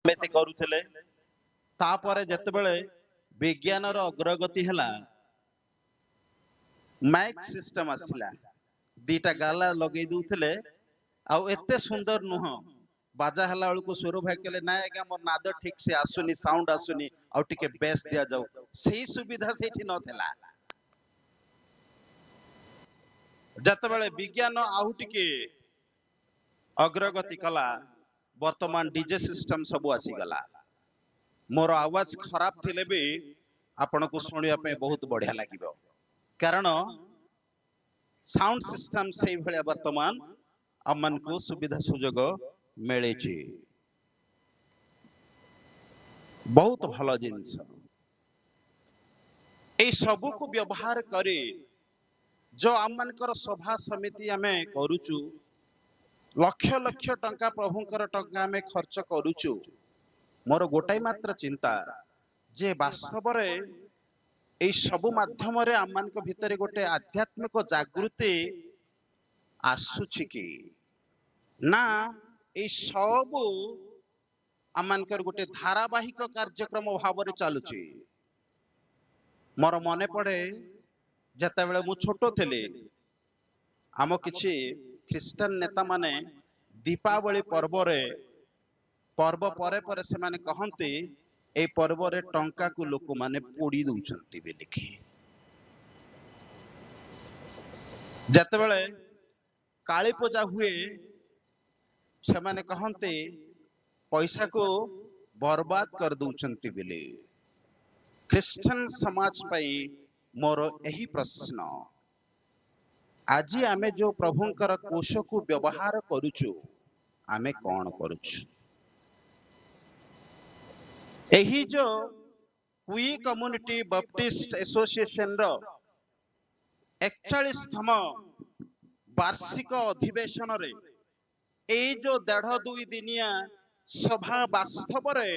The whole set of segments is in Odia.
समेत करुले तापर जेतेबेले विज्ञान अग्रगति है माइक सिस्टम आसला दीटा गाला लगे दूले आउ एते सुंदर नुह बाजा हला बेलू स्वर भाई कहले ना आज्ञा मोर नाद ठीक से आसुनी साउंड आसुनी आउ टिके बेस दिया जाऊ सही सुविधा सेठी नथिला जतबेले विज्ञान आउ टिके अग्रगति कला वर्तमान डीजे सिस्टम सब आसीगला मोर आवाज खराब थिले भी आपण को सुनिया पे बहुत बढ़िया लागिबो कारण साउंड सिस्टम से भलिया वर्तमान अमन को सुविधा सुजोग मिले छी बहुत भलो जिंस ए सब को व्यवहार करे जो आमनकर सभा समिति आमे करूचु लक्ष लक्ष टंका प्रभुंकर टंका आमे खर्च करूचु मोर गोटाई मात्र चिंता जे वास्तव रे ए सब माध्यम रे आमनक भितरे गोटे आध्यात्मिक जागृति आसुछि कि ना ए सब आमनकर गोटे धारावाहिक कार्यक्रम भाव रे चालुछि मोर मने पड़े जते बेले मु छोटो थिले आम किछि ख्रिस्टान नेता माने दीपावली पर्व रे पर्व परे परे से माने कहंती ए पर्व रे टंका को लोक माने पोड़ी दउचंती बे लिखि जते बेले काली पूजा हुए से माने कहंती पैसा को बर्बाद कर दउचंती बेले ख्रिस्टान समाज पई मोर यही प्रश्न आज आमे जो प्रभुंकर कोश को व्यवहार करूचु आमे कौन करूचु यही जो हुई कम्युनिटी बैप्टिस्ट एसोसिएशन रो 41तम वार्षिक अधिवेशन रे ए जो 1.5-2 दिनिया सभा वास्तव रे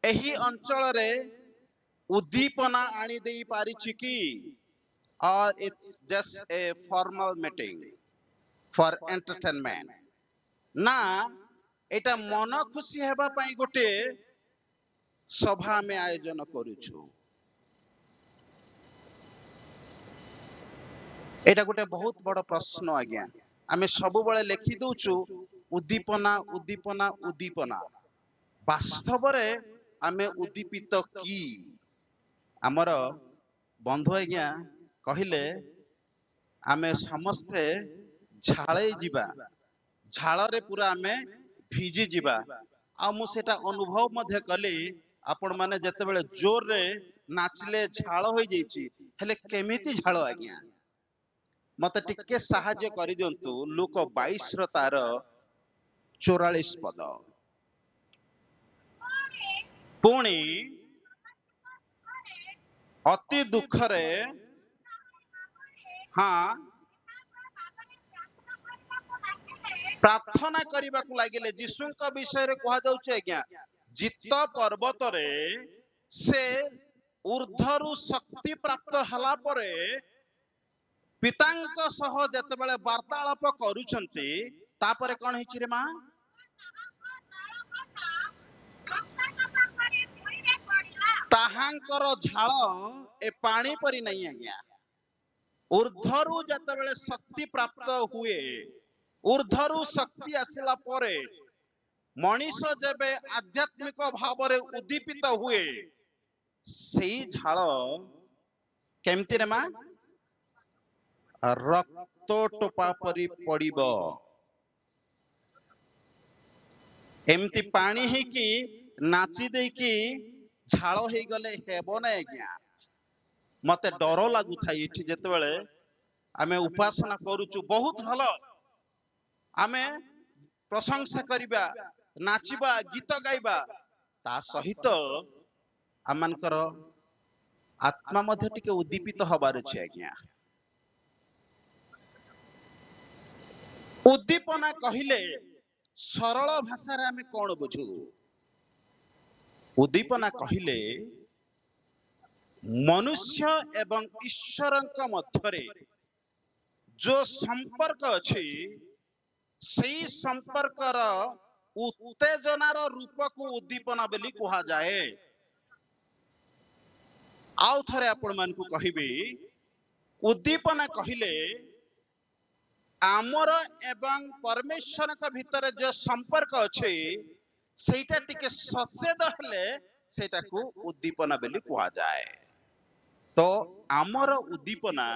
एही अंचल रे उद्दीपना आनी देई पारिछि कि or it's just a formal meeting for entertainment ना एटा मन खुशी हेबा पई गोटे सभा में आयोजन करूछु एटा गोटे बहुत बड़ प्रश्न आज्ञा आमे सब बेले लिखि दउछु उद्दीपना उद्दीपना उद्दीपना वास्तव रे आमे उद्दीपित की हमर बंधु आज्ञा कहले आमे समस्ते झाळे जिबा झाळ रे पूरा आमे भिजी जिबा आ मु सेटा अनुभव मध्ये कली आपण माने जते बेले जोर रे नाचले झाळ होई जैछि हेले केमिति झाळ आज्ञा मते टिके सहाय्य करि दियंतु लोक 22 र तार 44 पद पुणी अति दुख रे हाँ प्रार्थना करने को लगिले जीशु विषय रे कहा जाउछ आज्ञा जित पर्वत रे से ऊर्ध्वरु शक्ति प्राप्त हला परे पितांक सह जते बेले वार्तालाप करूछंती तापरे कोन हिछि रे मां ताहांकर झाळ ए पानी परी नहीं आज्ञा ऊर्ध्वरु जते बेले शक्ति प्राप्त हुए ऊर्ध्वरु शक्ति आसिला परे मनीष जेबे आध्यात्मिक भाव रे उद्दीपित हुए सेई झाळ केमति रे मा रक्त टोपा परी पड़िबो एमती पानी ही की नाची दे की झाळ हे गले हेबो ना आज्ञा मते डर लागु थाई इठी जते बेले आमे उपासना करूचु बहुत भलो आमे प्रशंसा करिबा नाचिबा गीत गाइबा ता सहित आमानकर आत्मा मध्ये टिके उद्दीपित हबार अछि आज्ञा उद्दीपना कहिले सरल भाषा रे आमे कोन बुझू उद्दीपना कहिले मनुष्य एवं ईश्वरक मध्यरे जो संपर्क अछि सेई संपर्कर उत्तेजनार रूप को उद्दीपना बोली कहा जाए। आउ थरे आपण मानकु कहिबी उद्दीपना कहिले आमर एवं परमेश्वर का भीतर जो संपर्क अच्छे सेटा टिके सचेत हेले सेटा को उद्दीपना बोली कहा जाए। तो आमर उद्दीपना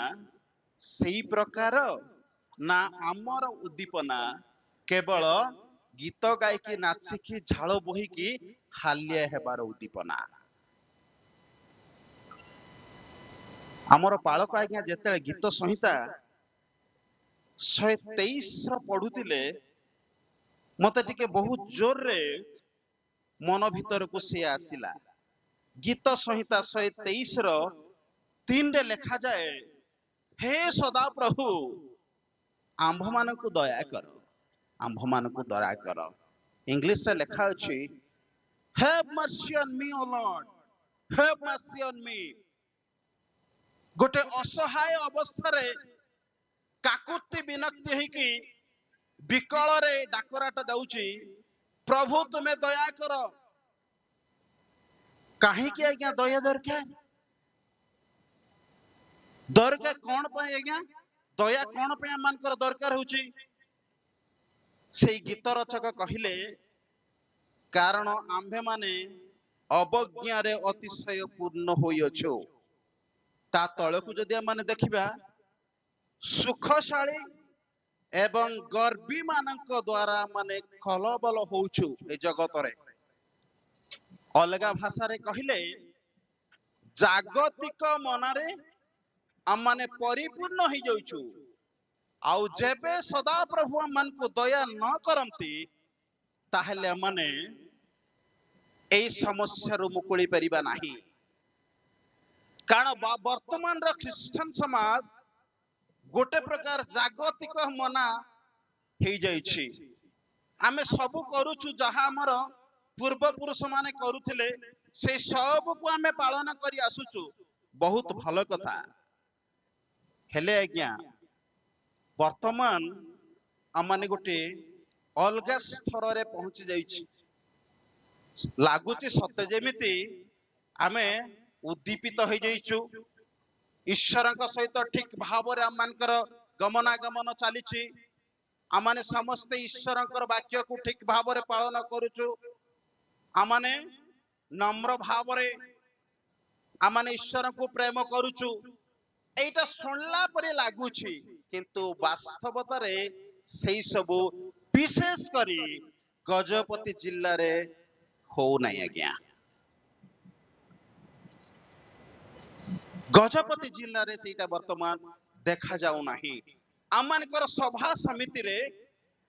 सेई प्रकार ना आमर उद्दीपना केवल गीत गायकी नाचिकी झाल बोहिकी हालिया हेबार उद्दीपना। आमर पालक आज्ञा जेते गीत संहिता 123 पढ़ुतिले मते टिके बहुत जोर रे मन भीतर को से आसिला। गीत संहिता 123 3 रे लिखा जाए, हे सदा प्रभु आंभ मान को दया कर, आंभ मान को दया कर। इंग्लिश रे लिखा अछि, have mercy on me O Lord, have mercy on me. गोटे असहाय अवस्था रे काकुति विनक्ति है कि विकल रे डाकराटा जाउची, प्रभु तुम्हें दया कर। कहीं कि आज्ञा दया दरकार, दरकार कौन पे आज्ञा दया कौन पे आमनकर दरकार होची। से गीत रचक कहिले कारण आंभे माने अवज्ञा रे अतिशय पूर्ण होइअछु। ता तळकु जदि आमने देखिबा सुखशाली एवं गर्वी मानक द्वारा माने कलबल होउछु ए जगत रे। अलगा भाषा रे कहिले जागतिक मनारे आमने परिपूर्ण हो जाउछु। आउ जेबे सदा प्रभु मन को दया न करंती ताहेले माने एई समस्या रु मुकुली परिबा नाही। कारण वर्तमान रो ख्रिस्टियन समाज गोटे प्रकार जागतिक मना हो जाइछि। आमे सब करूछु जहा हमर पूर्व पुरुष माने करूथिले से सब को आमे पालन करी आसुछु, बहुत भलो कथा। हेले आज्ञा वर्तमान आमाने गोटे अलगा स्तर रे पहुंची जाइछि। लागुची सत्य जेमिति आमे उद्दीपित हो जाइछु, ईश्वर सहित ठीक भाव रे आमनकर गमनागमन चलीछि। आमाने समस्त ईश्वर वाक्य को ठीक भाव रे पालन करूछु। आमाने नम्र भाव रे आमाने ईश्वर को प्रेम करूछु। एटा सुनला परे लागुछि किंतु वास्तवता रे सेई सबु विशेष करी गजपति जिल्ला रे हो नाही आज्ञा। गजपति जिल्ला रे सेटा वर्तमान देखा जाऊ नाही। आमनकर सभा समिति रे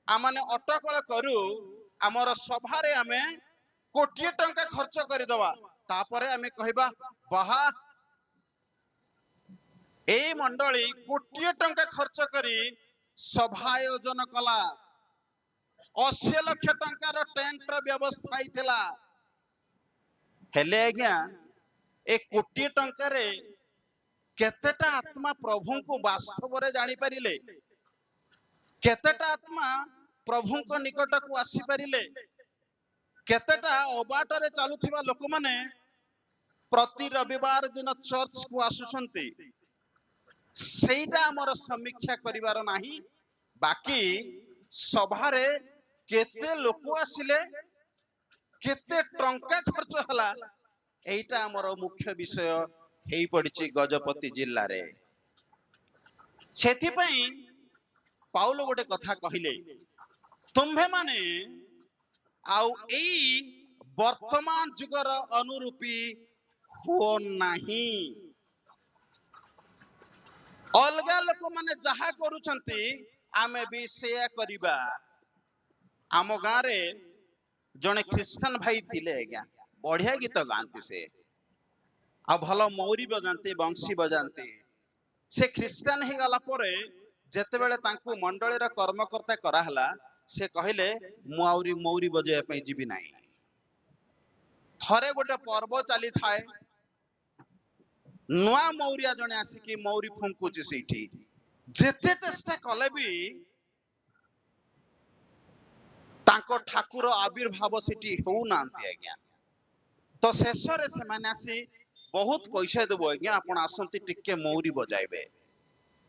आमाने अटकल करू हमर सभा रे आमे कोटिए टंका खर्च करि दवा, तापरे आमे कहबा बाहा ए मंडली कोटिए टंका खर्च करी सभा आयोजन कला, 80 लाख टंकार टेंट र व्यवस्था हितला। हेले आज्ञा ए कोटिए टंका रे केतेटा आत्मा प्रभु को वास्तव रे जानि परिले, केतेटा आत्मा प्रभु को निकट को आसी परिले, केतेटा ओबाट रे चालुथिबा लोक माने प्रति रविवार दिन चर्च को आसुछंती। सेटा हमर समीक्षा करिवार नाही। बाकी सभा रे केते लोक आसिले, केते टंका खर्च हला, एटा हमर मुख्य विषय हेई पड़िछि गजपति जिल्ला रे। सेथि पई पाउल गोटे कथा कहिले, तुम्भे माने आउ एई वर्तमान जुगर अनुरूपी हो नाही। अलगा लोक माने जहा करूछंती आमे भी सेया करिबा। आम गाँ रे जने ख्रिस्टान भाई थिले आज्ञा, बढ़िया गीत गांती से आ भलो मौरी बजाते बंशी बजाते। से ख्रिस्टान ही गला परे जेतेबेले तांकु मंडलीर कर्मकर्ता कराहला से कहले मु आउरी मौरी बजाय पे जीवी नाही। थरे गोटे पर्व चली थाए, नुआ मौरिया जने आसिकी मौरी फुंकुची सेठी, जेते चेष्टा कले भी तांको ठाकुर आविर्भाव सेठी होउनांती आज्ञा। तो शेषरे से माने आसी बहुत पैसा देबो आज्ञा, आपण आसंती टिके मौरी बजाइबे।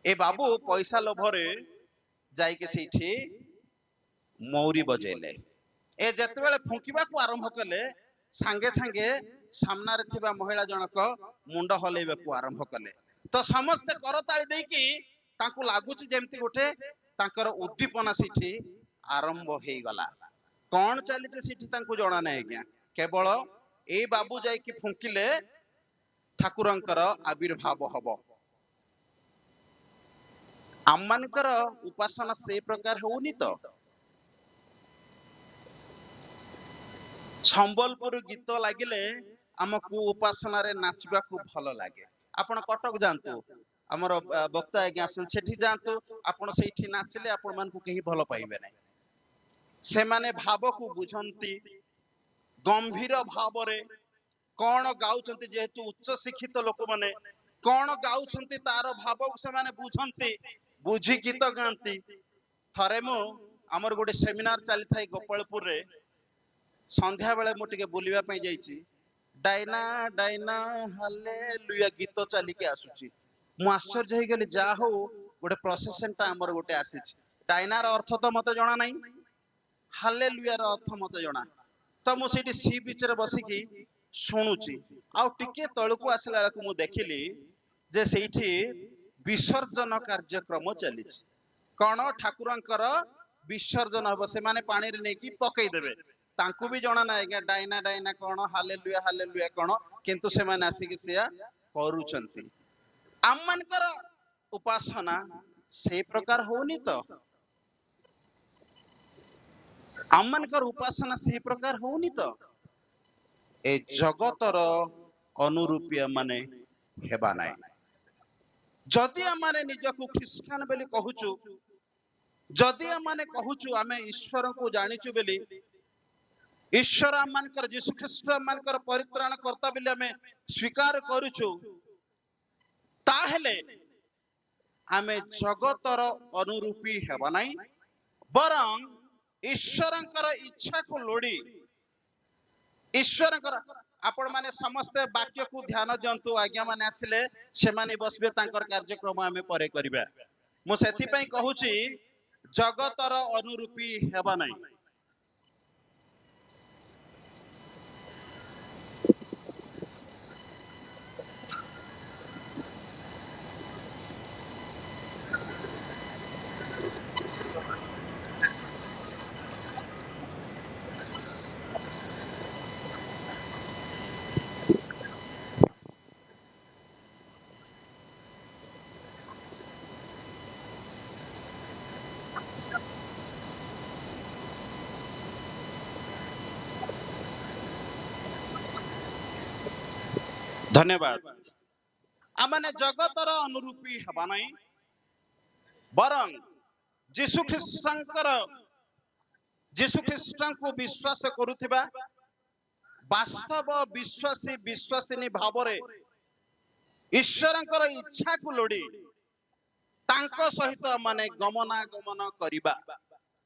ए बाबू पैसा लोभरे जाइके सेठी मौरी बजेले। ए जेतेबेले फुंकिबाकू आरंभ कले सांगे सांगे सामना रे थिबा महिला जनक मुंड हलेबाकू आरंभ कले। तो समस्त करताଳି देकी तांकू लागुची जेमती गोटे तांकर उद्दीपना सेठी आरंभ हेई गला। कौन चलीचे सेठी तांकू जणा नै आज्ञा, केवल ए बाबू जाइकी फुंकिले ठाकुरंकर आविर्भाव हबो। आममानकर उपासना से प्रकार होउनी तो संबलपुर गीत लागिले आमको उपासना रे नाचबा को भल लागे। आपण कटक जानतु हमर वक्ता आज्ञा सुन सेठी जानतु, आपण सेठी नाचले आपण मान को केही भल पाइबे नै। से माने भाव को बुझंती गंभीर भाव रे कोन गाउचंती, जेहेतु उच्च शिक्षित लोक माने कोन गाउचंती तार भाव को से माने बुझंती, बुझी गीत गांती। थरे मु हमर गोटे सेमिनार चली थाई गोपालपुर रे, संध्या बेले मु टिके बुलिबा पई जाईची, डायना डायना हालेलुया गीत चली के आसुची। मु आश्चर्य हे गेली, जा हो गोटे प्रोसेशन ता हमर गोटे आसीची। डायनार अर्थ तो मते जणा नाही, हालेलुया रो अर्थ मते जणा। तो मु सेठी सी बीच रे बसिकी शुणुची। आ टिके तळकू आसला बेलकू मु देखिली जे सेठी विसर्जन कार्यक्रम चलीची। कोन ठाकुरंकर विसर्जन हबो, से माने पानी रे नेकी पकई देबे। तांकू भी जणा ना आज्ञा डायना डायना कोन हालेलुया कोन, किंतु से माने आसीकी सेया करूचंती। आममानकर उपासना से प्रकार होनी तो आममानकर उपासना से प्रकार होनी तो ए जगतर अनुरूपीय माने हेबा नाई। जदि आमाने निजकू ख्रिस्टान बेली कहूचु, जदि आमाने कहूचु आमे ईश्वर को जानिचु बेली, ईश्वर आममानकर यीशु ख्रिस्ट आममानकर परित्राण करता बेली आमे स्वीकार करूचु, ताहेले आमे जगतर अनुरूपी हेबा नाई, बरं ईश्वरंकर इच्छा को लोड़ी ईश्वरंकर। आपण माने समस्त वाक्य को ध्यान दियंतु। आज्ञा माने आसिले से माने बसबे, तांकर कार्यक्रम आमे परे करिबा। मु सेति पई कहूची जगतर अनुरूपी हेबा नाई। धन्यवाद। आमाने जगतर अनुरूपी हेबा नाई, बरं यीशु ख्रिस्टन को विश्वास करुथिबा वास्तव विश्वासी विश्वासिनी भावरे ईश्वरंकर इच्छा को लोड़ी तांको सहित माने गमनागमन करिबा।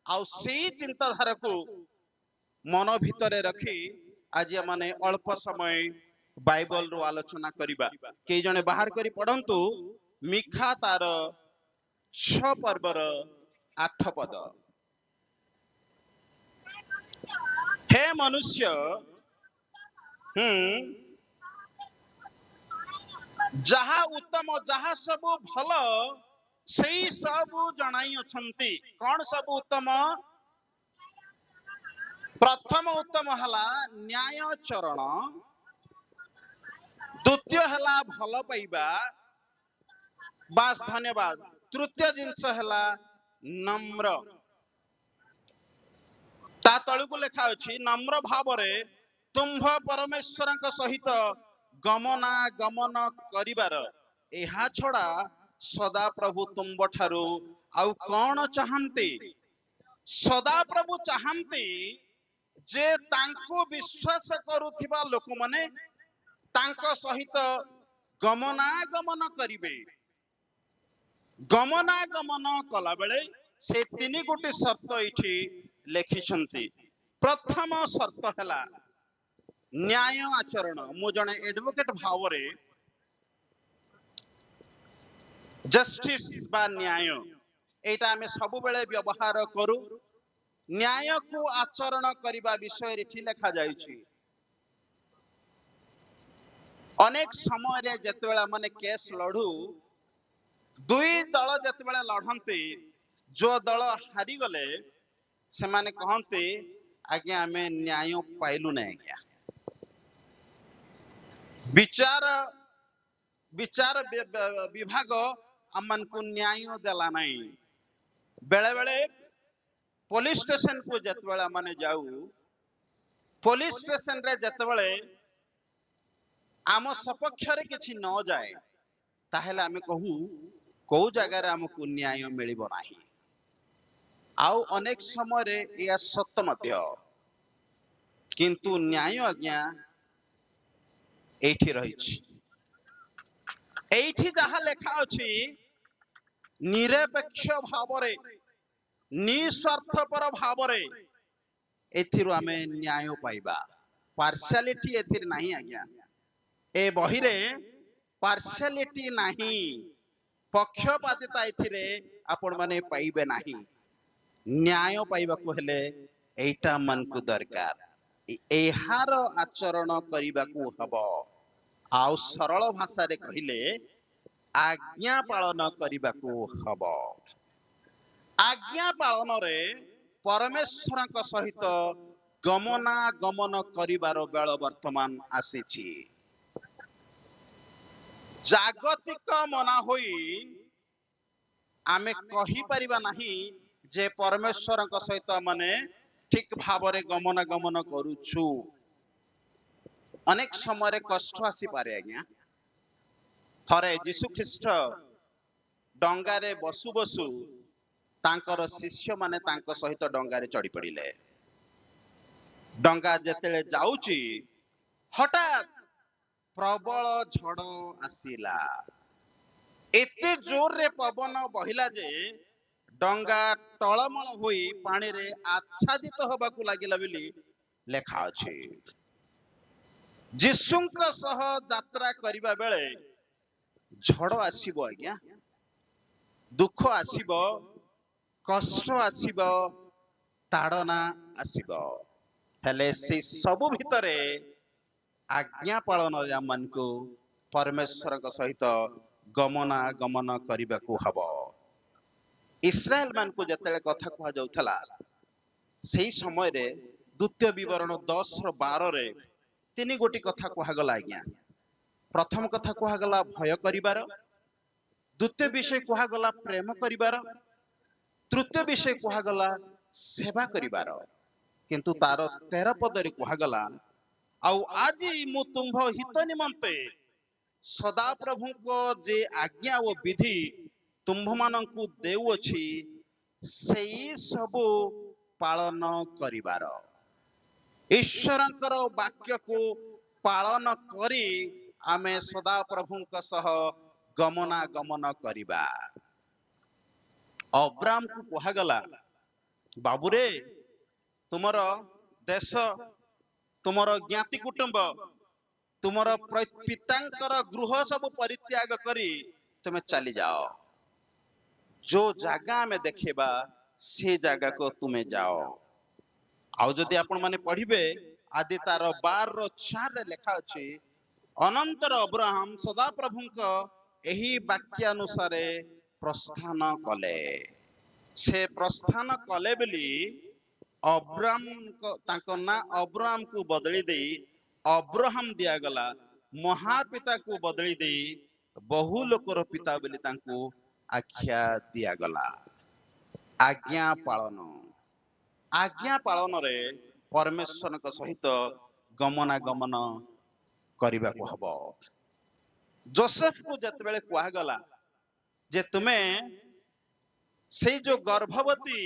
आ सेई चिंताधारा को मन भितरे रखी आज माने अल्प समय बाइबल रो आलोचना करिबा। के जने बाहर करी पढ़ंतु मिखा तार 6 पर्वर 8 पद। हे मनुष्य, जहा उत्तम जहा सब भल सेई सब जणाई अछंती। कौन सब उत्तम? प्रथम उत्तम हला न्याय चरण, द्वितीय हला भल पाइबा, बास धन्यवाद। तृतीय जिंस हला नम्र। ता तळुको लेखा अछि नम्र भावरे तुम्भ परमेश्वरंक सहित गमनागमन करिबार एहा छड़ा सदा प्रभु तुंब ठारू आउ कौन चाहंती। सदा प्रभु चाहंती जे तांको विश्वास करुथिबा लोक माने तांको सहित गमनागमन करिबे। गमनागमन कला बेले से तीन गोटे शर्त इठी ଲେଖିଛନ୍ତି ପ୍ରଥମ ସର୍ତ୍ତ ହେଲା ନ୍ୟାୟ ଆଚରଣ। ମୁଁ ଜଣେ ଏଡଭୋକେଟ ଭାବରେ ଜଷ୍ଟିସ୍ ବା ନ୍ୟାୟ ଏଇଟା ଆମେ ସବୁବେଳେ ବ୍ୟବହାର କରୁ। ନ୍ୟାୟକୁ ଆଚରଣ କରିବା ବିଷୟରେ ଏଠି ଲେଖାଯାଇଛି। ଅନେକ ସମୟରେ ଯେତେବେଳେ ମାନେ କେସ୍ ଲଢୁ, ଦୁଇ ଦଳ ଯେତେବେଳେ ଲଢନ୍ତି, ଯୋଉ ଦଳ ହାରିଗଲେ ସେମାନେ କହନ୍ତି ଆଜ୍ଞା ଆମେ ନ୍ୟାୟ ପାଇଲୁ ନାହିଁ ଆଜ୍ଞା। ବିଚାର ବିଭାଗ ଆମମାନଙ୍କୁ ନ୍ୟାୟ ଦେଲା ନାହିଁ। ବେଳେ ବେଳେ ପୋଲିସ ଷ୍ଟେସନ କୁ ଯେତେବେଳେ ଆମେ ଯାଉ, ପୋଲିସ ଷ୍ଟେସନ ରେ ଯେତେବେଳେ ଆମ ସପକ୍ଷରେ କିଛି ନ ଯାଏ, ତାହେଲେ ଆମେ କହୁ କୋଉ ଜାଗାରେ ଆମକୁ ନ୍ୟାୟ ମିଳିବ ନାହିଁ। ଆଉ ଅନେକ ସମୟରେ ଏହା ସତ୍ୟ ମଧ୍ୟ, କିନ୍ତୁ ନ୍ୟାୟ ଆଜ୍ଞା ଏଇଠି ରହିଛି। ଏଇଠି ଯାହା ଲେଖା ଅଛି ନିରପେକ୍ଷ ଭାବରେ, ନିସ୍ୱାର୍ଥପର ଭାବରେ ଏଥିରୁ ଆମେ ନ୍ୟାୟ ପାଇବା। ପାର୍ସିଆଲିଟି ଏଥିରେ ନାହିଁ ଆଜ୍ଞା। ଏ ବହିରେ ପାର୍ସିଆଲିଟି ନାହିଁ, ପକ୍ଷପାତିତା ଏଥିରେ ଆପଣ ମାନେ ପାଇବେ ନାହିଁ। ନ୍ୟାୟ ପାଇବାକୁ ହେଲେ ଏଇଟା ଆମକୁ ଦରକାର, ଏହାର ଆଚରଣ କରିବାକୁ ହବ। ଆଉ ସରଳ ଭାଷାରେ କହିଲେ ଆଜ୍ଞା ପାଳନ କରିବାକୁ ହବ। ଆଜ୍ଞା ପାଳନରେ ପରମେଶ୍ୱରଙ୍କ ସହିତ ଗମନାଗମନ କରିବାର ବେଳ ବର୍ତ୍ତମାନ ଆସିଛି। ଜାଗତିକ ମନା ହୋଇ ଆମେ କହିପାରିବା ନାହିଁ ଯେ ପରମେଶ୍ୱରଙ୍କ ସହିତ ମାନେ ଠିକ ଭାବରେ ଗମନାଗମନ କରୁଛୁ। ଅନେକ ସମୟରେ କଷ୍ଟ ଆସିପାରେ ଆଜ୍ଞା। ଥରେ ଯୀଶୁ ଖ୍ରୀଷ୍ଟ ଡଙ୍ଗାରେ ବସୁ ବସୁ ତାଙ୍କର ଶିଷ୍ୟମାନେ ତାଙ୍କ ସହିତ ଡଙ୍ଗାରେ ଚଢି ପଡିଲେ। ଡଙ୍ଗା ଯେତେବେଳେ ଯାଉଛି ହଠାତ୍ ପ୍ରବଳ ଝଡ଼ ଆସିଲା। ଏତେ ଜୋରରେ ପବନ ବହିଲା ଯେ ଡଙ୍ଗା ଟଳମଳ ହୋଇ ପାଣିରେ ଆଚ୍ଛାଦିତ ହେବାକୁ ଲାଗିଲା ବୋଲି ଲେଖା ଅଛି। ଯୀଶୁଙ୍କ ସହ ଯାତ୍ରା କରିବା ବେଳେ ଝଡ଼ ଆସିବ ଆଜ୍ଞା, ଦୁଃଖ ଆସିବ, କଷ୍ଟ ଆସିବ, ତାଡ଼ନା ଆସିବ। ହେଲେ ସେ ସବୁ ଭିତରେ ଆଜ୍ଞା ପାଳନରେ ଆମମାନଙ୍କୁ ପରମେଶ୍ୱରଙ୍କ ସହିତ ଗମନାଗମନ କରିବାକୁ ହବ। ଇସ୍ରାଏଲ ମାନଙ୍କୁ ଯେତେବେଳେ କଥା କୁହାଯାଉଥିଲା, ସେଇ ସମୟରେ ଦ୍ୱିତୀୟ ବିବରଣ 10:12 ତିନି ଗୋଟି କଥା କୁହାଗଲା ଆଜ୍ଞା। ପ୍ରଥମ କଥା କୁହାଗଲା ଭୟ କରିବାର, ଦ୍ୱିତୀୟ ବିଷୟ କୁହାଗଲା ପ୍ରେମ କରିବାର, ତୃତୀୟ ବିଷୟ କୁହାଗଲା ସେବା କରିବାର। କିନ୍ତୁ ତାର 13 ପଦରେ କୁହାଗଲା ଆଉ ଆଜି ମୁଁ ତୁମ୍ଭ ହିତ ନିମନ୍ତେ ସଦାପ୍ରଭୁଙ୍କ ଯେ ଆଜ୍ଞା ଓ ବିଧି ତୁମ୍ଭମାନଙ୍କୁ ଦେଉଅଛି ସେଇ ସବୁ ପାଳନ କରିବାର। ଈଶ୍ୱରଙ୍କର ବାକ୍ୟକୁ ପାଳନ କରି ଆମେ ସଦାପ୍ରଭୁଙ୍କ ସହ ଗମନାଗମନ କରିବା। ଅବ୍ରାମକୁ କୁହାଗଲା ବାବୁରେ ତୁମର ଦେଶ, ତୁମର ଜ୍ଞାତି କୁଟୁମ୍ବ, ତୁମର ପିତାଙ୍କର ଗୃହ ସବୁ ପରିତ୍ୟାଗ କରି ତୁମେ ଚାଲିଯାଅ। ଯୋଉ ଜାଗା ଆମେ ଦେଖେଇବା ସେ ଜାଗାକୁ ତୁମେ ଯାଅ। ଆଉ ଯଦି ଆପଣ ମାନେ ପଢିବେ ଆଦି ତାର 12:4 ଲେଖା ଅଛି, ଅନନ୍ତର ଅବ୍ରାହମ ସଦାପ୍ରଭୁଙ୍କ ଏହି ବାକ୍ୟାନୁସାରେ ପ୍ରସ୍ଥାନ କଲେ। ସେ ପ୍ରସ୍ଥାନ କଲେ ବୋଲି ଅବ୍ରାମ ତାଙ୍କ ନାଁ ଅବ୍ରାମକୁ ବଦଳି ଦେଇ ଅବ୍ରାହମ ଦିଆଗଲା। ମହାପିତାକୁ ବଦଳି ଦେଇ ବହୁ ଲୋକର ପିତା ବୋଲି ତାଙ୍କୁ ଆଖ୍ୟା ଦିଆଗଲା। ଆଜ୍ଞା ପାଳନ, ଆଜ୍ଞା ପାଳନରେ ପରମେଶ୍ୱରଙ୍କ ସହିତ ଗମନାଗମନ କରିବାକୁ ହବ। ଯୋସେଫକୁ ଯେତେବେଳେ କୁହାଗଲା ଯେ ତୁମେ ସେଇ ଯୋଉ ଗର୍ଭବତୀ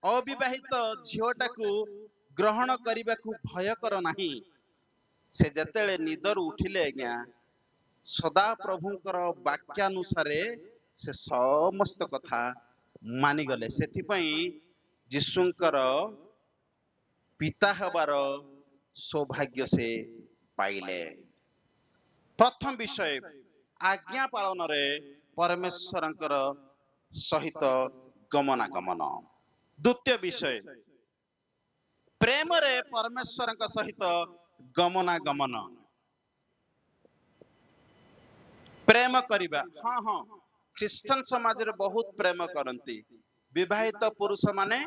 ଅବିବାହିତ ଝିଅଟାକୁ ଗ୍ରହଣ କରିବାକୁ ଭୟ କର ନାହିଁ, ସେ ଯେତେବେଳେ ନିଦରୁ ଉଠିଲେ ଆଜ୍ଞା, ସଦାପ୍ରଭୁଙ୍କର ବାକ୍ୟାନୁସାରେ ସେ ସମସ୍ତ କଥା ମାନିଗଲେ। ସେଥିପାଇଁ ଯୀଶୁଙ୍କର ପିତା ହେବାର ସୌଭାଗ୍ୟ ସେ ପାଇଲେ। ପ୍ରଥମ ବିଷୟ, ଆଜ୍ଞା ପାଳନରେ ପରମେଶ୍ୱରଙ୍କର ସହିତ ଗମନାଗମନ। ଦ୍ୱିତୀୟ ବିଷୟ, ପ୍ରେମରେ ପରମେଶ୍ୱରଙ୍କ ସହିତ ଗମନାଗମନ। ପ୍ରେମ କରିବା, ହଁ ହଁ, ଖ୍ରୀଷ୍ଟିଆନ ସମାଜରେ ବହୁତ ପ୍ରେମ କରନ୍ତି। ବିବାହିତ ପୁରୁଷ ମାନେ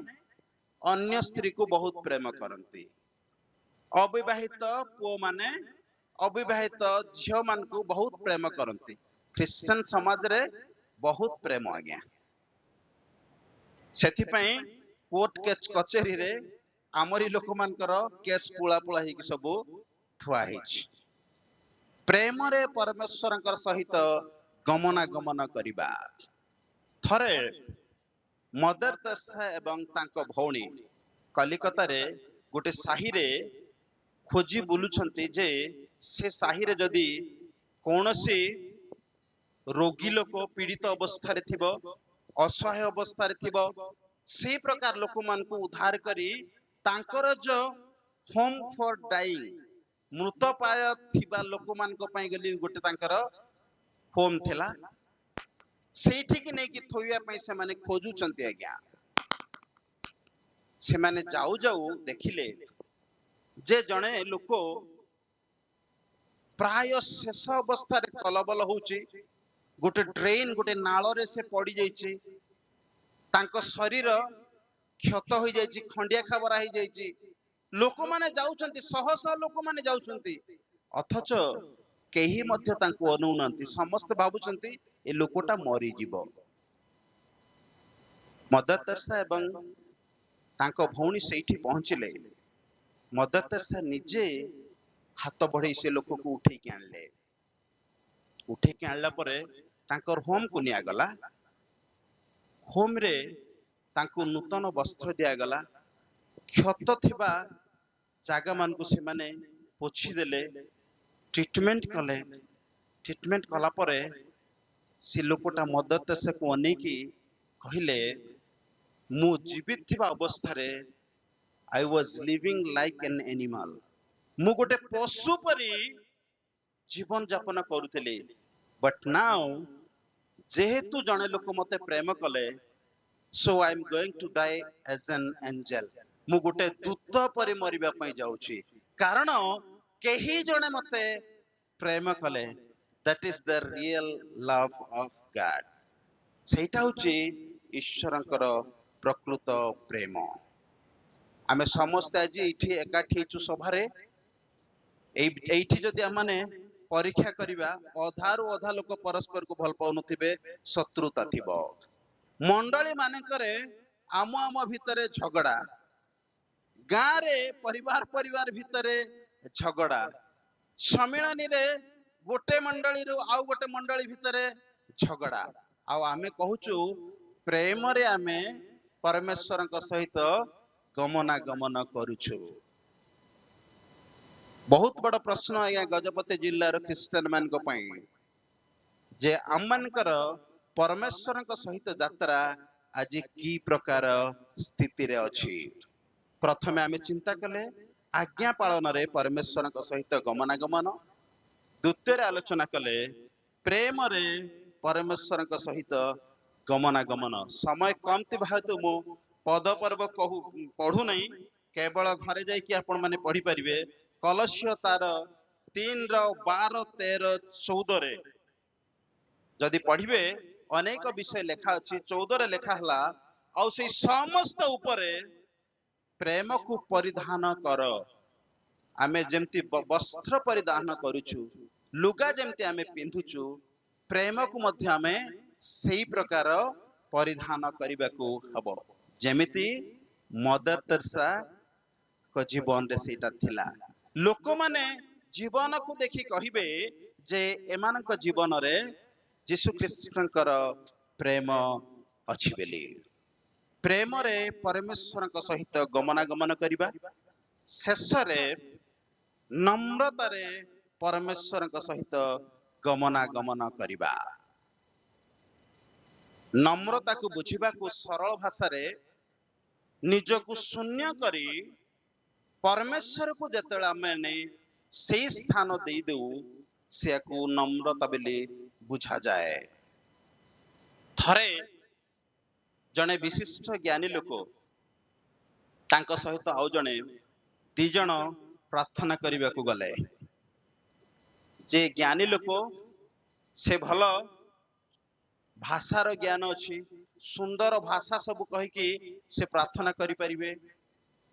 ଅନ୍ୟ ସ୍ତ୍ରୀକୁ ବହୁତ ପ୍ରେମ କରନ୍ତି। ଅବିବାହିତ ପୁଅ ମାନେ ଅବିବାହିତ ଝିଅ ମାନଙ୍କୁ ବହୁତ ପ୍ରେମ କରନ୍ତି। ଖ୍ରୀଷ୍ଟିଆନ ସମାଜରେ ବହୁତ ପ୍ରେମ ଆଜ୍ଞା। ସେଥିପାଇଁ କୋର୍ଟ କଚେରୀରେ ଆମରି ଲୋକମାନଙ୍କର କେସ୍ ପୁଳା ପୁଳା ହେଇକି ସବୁ ଥୁଆ ହେଇଛି। ପ୍ରେମରେ ପରମେଶ୍ୱରଙ୍କର ସହିତ ଗମନାଗମନ କରିବା। ଥରେ ମଦର ତେରେସା ଏବଂ ତାଙ୍କ ଭଉଣୀ କଲିକତାରେ ଗୋଟେ ସାହିରେ ଖୋଜି ବୁଲୁଛନ୍ତି ଯେ ସେ ସାହିରେ ଯଦି କୌଣସି ରୋଗୀ ଲୋକ ପୀଡ଼ିତ ଅବସ୍ଥାରେ ଥିବ, ଅସହାୟ ଅବସ୍ଥାରେ ଥିବ, ସେଇ ପ୍ରକାର ଲୋକମାନଙ୍କୁ ଉଦ୍ଧାର କରି ତାଙ୍କର ଯୋଉ ହୋମ୍ ଫର ଡାଇଂ, ମୃତପ୍ରାୟ ଥିବା ଲୋକମାନଙ୍କ ପାଇଁ ବୋଲି ଗୋଟେ ତାଙ୍କର ହୋମ୍ ଥିଲା, ସେଇଠିକି ନେଇକି ଥୋଇବା ପାଇଁ ସେମାନେ ଖୋଜୁଛନ୍ତି ଆଜ୍ଞା। ସେମାନେ ଯାଉ ଯାଉ ଦେଖିଲେ ଯେ ଜଣେ ଲୋକ ପ୍ରାୟ ଶେଷ ଅବସ୍ଥାରେ କଲବଲ ହଉଛି, ଗୋଟେ ଡ୍ରେନ୍, ଗୋଟେ ନାଳରେ ସେ ପଡି ଯାଇଛି, ତାଙ୍କ ଶରୀର କ୍ଷତ ହୋଇଯାଇଛି, ଖଣ୍ଡିଆ ଖାବରା ହେଇଯାଇଛି। ଲୋକମାନେ ଯାଉଛନ୍ତି, ଶହ ଶହ ଲୋକମାନେ ଯାଉଛନ୍ତି, ଅଥଚ କେହି ମଧ୍ୟ ତାଙ୍କୁ ଅନଉନାହାନ୍ତି। ସମସ୍ତେ ଭାବୁଛନ୍ତି ଏ ଲୋକଟା ମରିଯିବ। ମଦର ତେରେସା ଏବଂ ତାଙ୍କ ଭଉଣୀ ସେଇଠି ପହଞ୍ଚିଲେ। ମଦର ତେରେସା ନିଜେ ହାତ ବଢେଇ ସେ ଲୋକକୁ ଉଠେଇକି ଆଣିଲେ। ଉଠେଇକି ଆଣିଲା ପରେ ତାଙ୍କର ହୋମକୁ ନିଆଗଲା। ହୋମରେ ତାଙ୍କୁ ନୂତନ ବସ୍ତ୍ର ଦିଆଗଲା। କ୍ଷତ ଥିବା ଜାଗା ମାନଙ୍କୁ ସେମାନେ ପୋଛିଦେଲେ, ଟ୍ରିଟମେଣ୍ଟ କଲେ। ଟ୍ରିଟମେଣ୍ଟ କଲା ପରେ ସେ ଲୋକଟା ମଦର ତେରେସାକୁ ଅନେଇକି କହିଲେ, ମୁଁ ଜୀବିତ ଥିବା ଅବସ୍ଥାରେ I was living like an animal, ମୁଁ ଗୋଟେ ପଶୁ ପରି ଜୀବନ ଯାପନ କରୁଥିଲି, but now ଯେହେତୁ ଜଣେ ଲୋକ ମତେ ପ୍ରେମ କଲେ, so I am going to die as an angel, ମୁଁ ଗୋଟେ ଦୂତ ପରି ମରିବା ପାଇଁ ଯାଉଛି, କାରଣ କେହି ଜଣେ ମତେ ପ୍ରେମ କଲେ। that is the real love of God, ସେଇଟା ହଉଛି ଈଶ୍ୱରଙ୍କର ପ୍ରକୃତ ପ୍ରେମ। ଆମେ ସମସ୍ତେ ଆଜି ଏଇଠି ଏକାଠି ହେଇଛୁ ସଭାରେ। ଏଇଠି ଯଦି ଆମେ ପରୀକ୍ଷା କରିବା, ଅଧାରୁ ଅଧା ଲୋକ ପରସ୍ପରକୁ ଭଲ ପାଉନଥିବେ, ଶତ୍ରୁତା ଥିବ। ମଣ୍ଡଳୀ ମାନଙ୍କରେ ଆମ ଭିତରେ ଝଗଡା, ଗାଁରେ ପରିବାର ଭିତରେ ଝଗଡା, ସମ୍ମିଳନୀରେ ଗୋଟେ ମଣ୍ଡଳୀରୁ ଆଉ ଗୋଟେ ମଣ୍ଡଳୀ ଭିତରେ ଝଗଡା। ଆଉ ଆମେ କହୁଛୁ ପ୍ରେମରେ ଆମେ ପରମେଶ୍ୱରଙ୍କ ସହିତ ଗମନାଗମନ କରୁଛୁ। ବହୁତ ବଡ ପ୍ରଶ୍ନ ଆଜ୍ଞା ଗଜପତି ଜିଲ୍ଲାର ଖ୍ରୀଷ୍ଟିଆନ ମାନଙ୍କ ପାଇଁ, ଯେ ଆମମାନଙ୍କର ପରମେଶ୍ୱରଙ୍କ ସହିତ ଯାତ୍ରା ଆଜି କି ପ୍ରକାର ସ୍ଥିତିରେ ଅଛି। ପ୍ରଥମେ ଆମେ ଚିନ୍ତା କଲେ ଆଜ୍ଞା ପାଳନରେ ପରମେଶ୍ୱରଙ୍କ ସହିତ ଗମନାଗମନ। ଦ୍ୱିତୀୟରେ ଆଲୋଚନା କଲେ ପ୍ରେମରେ ପରମେଶ୍ୱରଙ୍କ ସହିତ ଗମନାଗମନ। ସମୟ କମ ଥିବା ହେତୁ ମୁଁ ପଦ ପର୍ବ ପଢୁନାହିଁ, କେବଳ ଘରେ ଯାଇକି ଆପଣ ମାନେ ପଢିପାରିବେ। କଲସ୍ୟ ତାର 3:12-13-14 ଯଦି ପଢିବେ ଅନେକ ବିଷୟ ଲେଖା ଅଛି। 14ରେ ଲେଖା ହେଲା, ଆଉ ସେଇ ସମସ୍ତ ଉପରେ ପ୍ରେମକୁ ପରିଧାନ କର। ଆମେ ଯେମିତି ବସ୍ତ୍ର ପରିଧାନ କରୁଛୁ, ଲୁଗା ଯେମିତି ଆମେ ପିନ୍ଧୁଛୁ, ପ୍ରେମକୁ ମଧ୍ୟ ଆମେ ସେଇ ପ୍ରକାର ପରିଧାନ କରିବାକୁ ହବ, ଯେମିତି ମଦର ତେରେସାଙ୍କ ଜୀବନରେ ସେଇଟା ଥିଲା। ଲୋକମାନେ ଜୀବନକୁ ଦେଖି କହିବେ ଯେ ଏମାନଙ୍କ ଜୀବନରେ ଯୀଶୁ ଖ୍ରୀଷ୍ଟଙ୍କର ପ୍ରେମ ଅଛି ବୋଲି। ପ୍ରେମରେ ପରମେଶ୍ୱରଙ୍କ ସହିତ ଗମନାଗମନ କରିବା। ଶେଷରେ ନମ୍ରତାରେ ପରମେଶ୍ୱରଙ୍କ ସହିତ ଗମନାଗମନ କରିବା। ନମ୍ରତାକୁ ବୁଝିବାକୁ ସରଳ ଭାଷାରେ ନିଜକୁ ଶୂନ୍ୟ କରି ପରମେଶ୍ୱରକୁ ଯେତେବେଳେ ଆମେ ସେଇ ସ୍ଥାନ ଦେଇଦେଉ ସେକୁ ନମ୍ରତା ବୋଲି ବୁଝାଯାଏ। ଥରେ ଜଣେ ବିଶିଷ୍ଟ ଜ୍ଞାନୀ ଲୋକ ତାଙ୍କ ସହିତ ଆଉ ଜଣେ ଦି ଜଣ ପ୍ରାର୍ଥନା କରିବାକୁ ଗଲେ। ଯେ ଜ୍ଞାନୀ ଲୋକ ସେ ଭଲ ଭାଷାର ଜ୍ଞାନ ଅଛି, ସୁନ୍ଦର ଭାଷା ସବୁ କହିକି ସେ ପ୍ରାର୍ଥନା କରିପାରିବେ,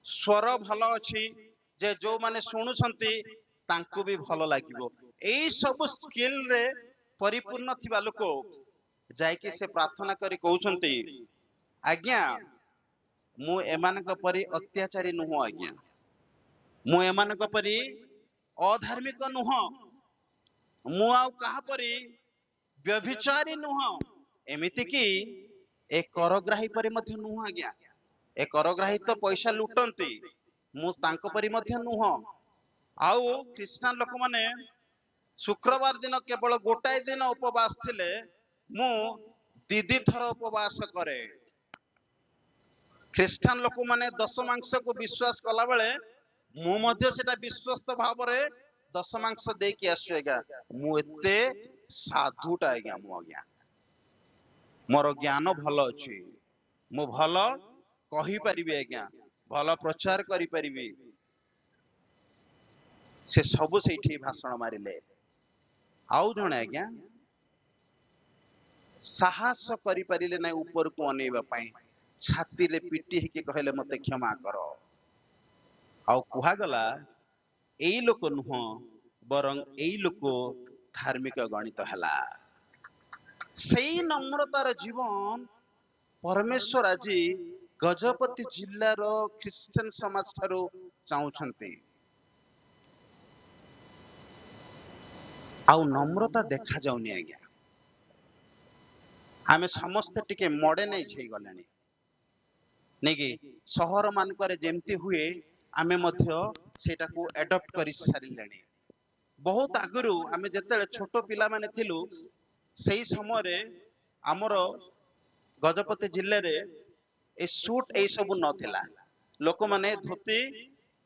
ସ୍ୱର ଭଲ ଅଛି ଯେ ଯୋଉମାନେ ଶୁଣୁଛନ୍ତି ତାଙ୍କୁ ବି ଭଲ ଲାଗିବ। ଏଇ ସବୁ ସ୍କିଲରେ ପରିପୂର୍ଣ୍ଣ ଥିବା ଲୋକ ଯାଇକି ସେ ପ୍ରାର୍ଥନା କରି କହୁଛନ୍ତି, ଆଜ୍ଞା ମୁଁ ଏମାନଙ୍କ ପରି ଅତ୍ୟାଚାରୀ ନୁହଁ, ଆଜ୍ଞା ମୁଁ ଏମାନଙ୍କ ପରି ଅଧାର୍ମିକ ନୁହଁ, ମୁଁ ଆଉ କାହା ପରି ବ୍ୟଭିଚାରୀ ନୁହଁ, ଏମିତି କି ଏ କରଗ୍ରାହୀ ପରି ମଧ୍ୟ ନୁହଁ ଆଜ୍ଞା। ଏ କରଗ୍ରାହୀ ତ ପଇସା ଲୁଟନ୍ତି, ମୁଁ ତାଙ୍କ ପରି ମଧ୍ୟ ନୁହଁ। ଆଉ ଖ୍ରୀଷ୍ଟିଆନ ଲୋକମାନେ ଶୁକ୍ରବାର ଦିନ କେବଳ ଗୋଟାଏ ଦିନ ଉପବାସ ଥିଲେ, ମୁଁ ଦି ଥର ଉପବାସ କରେ। ଖ୍ରୀଷ୍ଟିଆନ ଲୋକମାନେ ଦଶ ମାଂସକୁ ବିଶ୍ୱାସ କଲା ବେଳେ ମୁଁ ମଧ୍ୟ ସେଟା ବିଶ୍ୱସ୍ତ ଭାବରେ ଦଶ ମାଂସ ଦେଇକି ଆସୁଛି ଆଜ୍ଞା। ମୁଁ ଏତେ ସାଧୁଟା ଆଜ୍ଞା, ମୁଁ ଆଜ୍ଞା ମୋର ଜ୍ଞାନ ଭଲ ଅଛି, ମୁଁ ଭଲ କହିପାରିବି ଆଜ୍ଞା, ଭଲ ପ୍ରଚାର କରିପାରିବି। ସେ ସବୁ ସେଇଠି ଭାଷଣ ମାରିଲେ। ଆଉ ଜଣେ ଆଜ୍ଞା ସାହସ କରିପାରିଲେ ନାହିଁ ଉପରକୁ ଅନେଇବା ପାଇଁ, ଛାତିରେ ପିଟି ହେଇକି କହିଲେ ମତେ କ୍ଷମା କର। ଆଉ କୁହାଗଲା ଏଇ ଲୋକ ନୁହଁ, ବରଂ ଏଇ ଲୋକ ଧାର୍ମିକ ଗଣିତ ହେଲା। ସେଇ ନମ୍ରତାର ଜୀବନ ପରମେଶ୍ୱର ଆଜି ଗଜପତି ଜିଲ୍ଲାର ଖ୍ରୀଷ୍ଟିଆନ ସମାଜ ଠାରୁ ଚାହୁଁଛନ୍ତି। ଆଉ ନମ୍ରତା ଦେଖାଯାଉନି ଆଜ୍ଞା। ଆମେ ସମସ୍ତେ ଟିକେ ମଡର୍ଣ୍ଣାଇଜ ହେଇଗଲେଣି ନାଇକି? ସହର ମାନଙ୍କରେ ଯେମିତି ହୁଏ ଆମେ ମଧ୍ୟ ସେଇଟାକୁ ଆଡପ୍ଟ କରି ସାରିଲେଣି। ବହୁତ ଆଗରୁ ଆମେ ଯେତେବେଳେ ଛୋଟ ପିଲାମାନେ ଥିଲୁ, ସେଇ ସମୟରେ ଆମର ଗଜପତି ଜିଲ୍ଲାରେ ଏ ସୁଟ ଏଇ ସବୁ ନଥିଲା। ଲୋକମାନେ ଧୋତି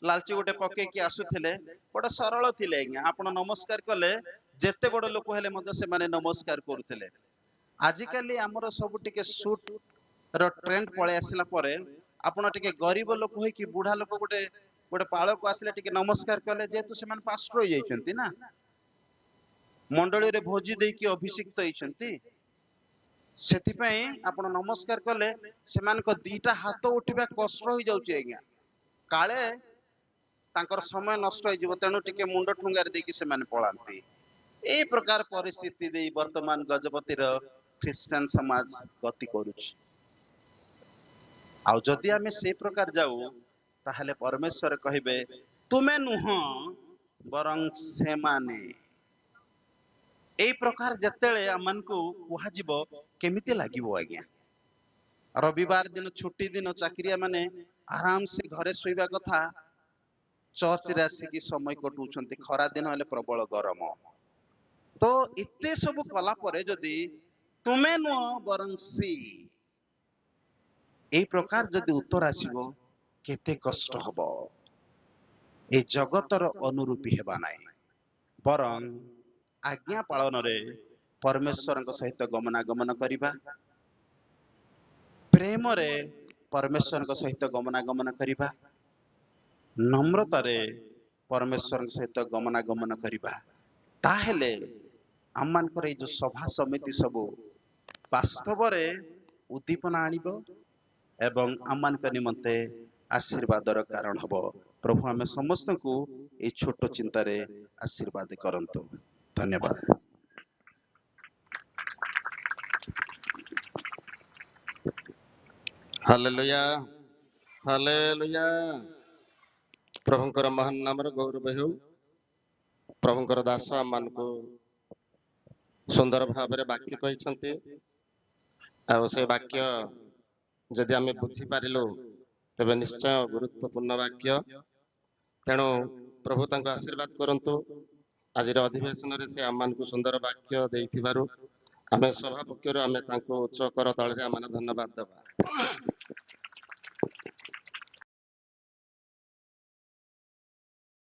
ଲାଲଚି ଗୋଟେ ପକେଇକି ଆସୁଥିଲେ, ଗୋଟେ ସରଳ ଥିଲେ ଆଜ୍ଞା। ଆପଣ ନମସ୍କାର କଲେ ଯେତେ ବଡ ଲୋକ ହେଲେ ମଧ୍ୟ ସେମାନେ ନମସ୍କାର କରୁଥିଲେ। ଆଜିକାଲି ଆମର ସବୁ ଟିକେ ସୁଟ ର ଟ୍ରେଣ୍ଡ ପଳେଇ ଆସିଲା ପରେ ଆପଣ ଟିକେ ଗରିବ ଲୋକ ହେଇକି ବୁଢା ଲୋକ ଗୋଟେ ଗୋଟେ ପାଳକୁ ଆସିଲେ ଟିକେ ନମସ୍କାର କଲେ, ଯେହେତୁ ସେମାନେ ପାଷ୍ଟର ହେଇଯାଇଛନ୍ତି ନା, ମଣ୍ଡଳୀରେ ଭୋଜି ଦେଇକି ଅଭିଷିକ୍ତ ହେଇଛନ୍ତି, ସେଥିପାଇଁ ଆପଣ ନମସ୍କାର କଲେ ସେମାନଙ୍କ ଦିଟା ହାତ ଉଠିବା କଷ୍ଟ ହେଇଯାଉଛି ଆଜ୍ଞା। କାଳେ ତାଙ୍କର ସମୟ ନଷ୍ଟ ହେଇଯିବ, ତେଣୁ ଟିକେ ମୁଣ୍ଡ ଠୁଙ୍ଗାରି ଦେଇକି ସେମାନେ ପଳାନ୍ତି। ଏଇ ପ୍ରକାର ପରିସ୍ଥିତି ଦେଇ ବର୍ତ୍ତମାନ ଗଜପତିର ଖ୍ରୀଷ୍ଟିଆନ ସମାଜ ଗତି କରୁଛି। ଆଉ ଯଦି ଆମେ ସେଇ ପ୍ରକାର ଯାଉ, ତାହେଲେ ପରମେଶ୍ୱର କହିବେ ତୁମେ ନୁହଁ ବରଂ ସେମାନେ। ଏଇ ପ୍ରକାର ଯେତେବେଳେ ଆମମାନଙ୍କୁ କୁହାଯିବ କେମିତି ଲାଗିବ ଆଜ୍ଞା? ରବିବାର ଦିନ ଛୁଟି ଦିନ ଚାକିରିଆ ମାନେ ଆରାମ ସେ ଘରେ ଶୋଇବା କଥା, ଚର୍ଚ୍ଚରେ ଆସିକି ସମୟ କଟଉଛନ୍ତି। ଖରା ଦିନ ହେଲେ ପ୍ରବଳ ଗରମ। ତ ଏତେ ସବୁ କଲା ପରେ ଯଦି ତୁମେ ନୁହଁ ବରଂ ସେ, এই ପ୍ରକାର ଯଦି ଉତ୍ତର ଆସିବ କେତେ କଷ୍ଟ ହବ। ଏ ଜଗତର ଅନୁରୂପୀ ହେବା ନାହିଁ, ବରଂ ଆଜ୍ଞା ପାଳନରେ ପରମେଶ୍ୱରଙ୍କ ସହିତ ଗମନାଗମନ କରିବା, ପ୍ରେମରେ ପରମେଶ୍ୱରଙ୍କ ସହିତ ଗମନାଗମନ କରିବା, ନମ୍ରତାରେ ପରମେଶ୍ୱରଙ୍କ ସହିତ ଗମନାଗମନ କରିବା। ତାହେଲେ ଆମମାନଙ୍କର ଏଇ ଯୋଉ ସଭା ସମିତି ସବୁ ବାସ୍ତବରେ ଉଦ୍ଦୀପନା ଆଣିବ ଏବଂ ଆମମାନଙ୍କ ନିମନ୍ତେ ଆଶୀର୍ବାଦର କାରଣ ହବ। ପ୍ରଭୁ ଆମେ ସମସ୍ତଙ୍କୁ ଏଇ ଛୋଟ ଚିନ୍ତାରେ ଆଶୀର୍ବାଦ କରନ୍ତୁ। ଧନ୍ୟବାଦ। Hallelujah, hallelujah. ପ୍ରଭୁଙ୍କର ମହାନ ନାମର ଗୌରବ ହେଉ। ପ୍ରଭୁଙ୍କର ଦାସ ଆମମାନଙ୍କୁ ସୁନ୍ଦର ଭାବରେ ବାକ୍ୟ କହିଛନ୍ତି, ଆଉ ସେ ବାକ୍ୟ ଯଦି ଆମେ ବୁଝିପାରିଲୁ ତେବେ ନିଶ୍ଚୟ ଗୁରୁତ୍ୱପୂର୍ଣ୍ଣ ବାକ୍ୟ। ତେଣୁ ପ୍ରଭୁ ତାଙ୍କୁ ଆଶୀର୍ବାଦ କରନ୍ତୁ। ଆଜିର ଅଧିବେଶନରେ ସେ ଆମମାନଙ୍କୁ ସୁନ୍ଦର ବାକ୍ୟ ଦେଇଥିବାରୁ ଆମେ ସଭା ପକ୍ଷରୁ ଆମେ ତାଙ୍କୁ ଉଚ୍ଚ କରତାଳରେ ଆମେ ଧନ୍ୟବାଦ ଦେବା।